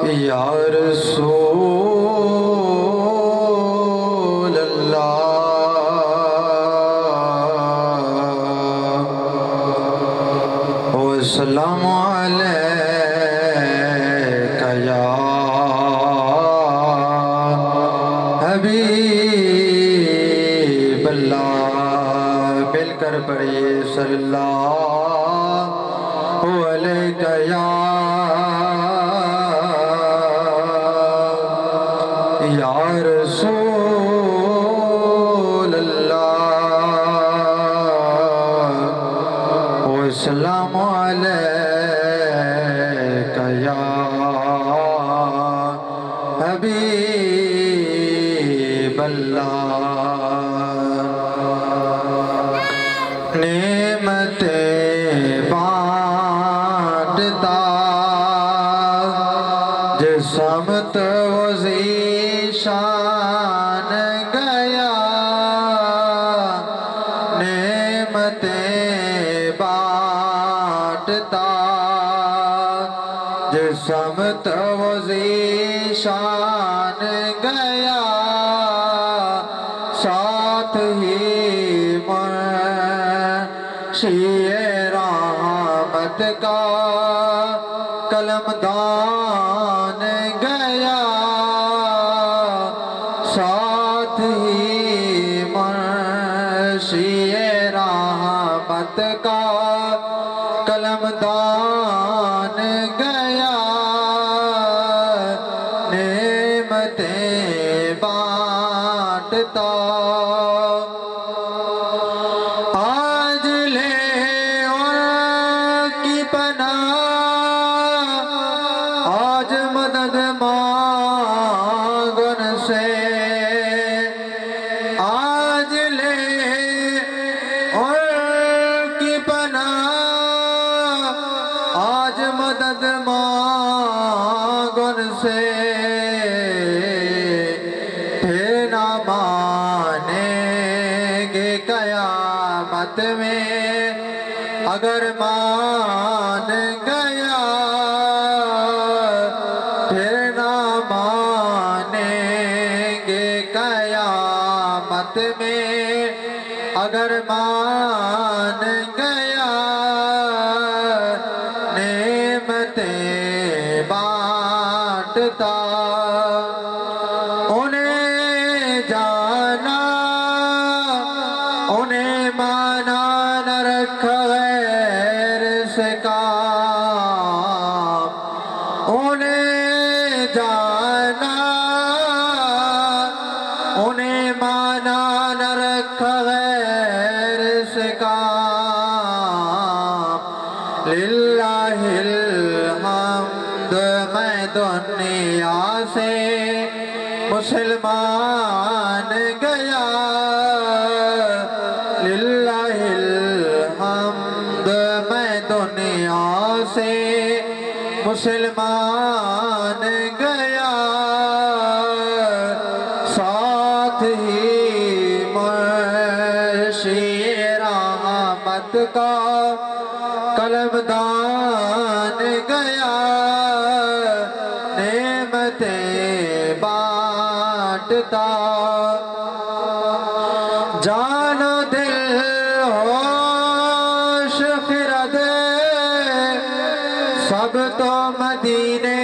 یا رسول اللہ والسلام علیکہ یا حبیب اللہ۔ مل کر پڑھیے صلی اللہ علیکہ یا رسول اللہ والسلام علیکہ یا حبیب اللہ۔ نعمتیں بانٹتا جس سمت وہ ذیشان گیا، نعمتیں بانٹتا جس سمت وہ ذیشان گیا، ساتھ ہی منشی رحمت کا قلمدان گیا، ساتھ ہی منشی رحمت کا قلمدان گیا، نعمتیں بانٹتا آج لے ان کی پناہ، آج مدد مانگ ان سے، آج لے ان کی پناہ، آج مدد مانگ ان سے، پھر نہ مانیں گے قیامت میں اگر مان گیا، پھر نہ مانیں گے قیامت میں اگر مان گیا، نعمتیں بانٹتا انہیں جانا انہیں مانا نہ رکھا غیر سے کام، انہیں جانا انہیں مانا نہ رکھا غیر سے کام، للہ الحمد میں دنیا سے مسلمان گیا، للہ الحمد میں دنیا سے مسلمان گیا، ساتھ ہی منشی رحمت کا قلمدان گیا، نعمتیں بانٹتا جان و دل ہوش خرد سب تو مدینے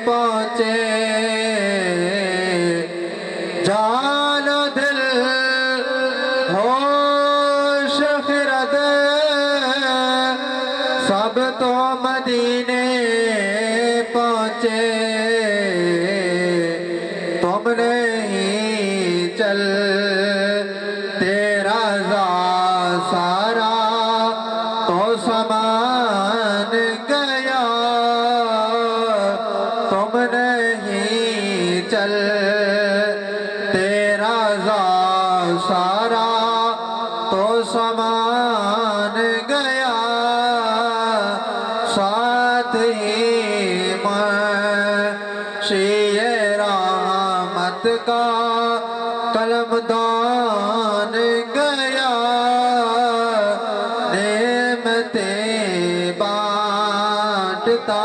پہنچے، جان و دل ہوش خرد سب تو مدینے پہنچے، تم نہیں چل تیرا سارا تو سامان گیا، تم نہیں چل تیرا سارا تو سامان گیا، ساتھ ہی منشی رحمت کا قلمدان گیا، نعمتیں بانٹتا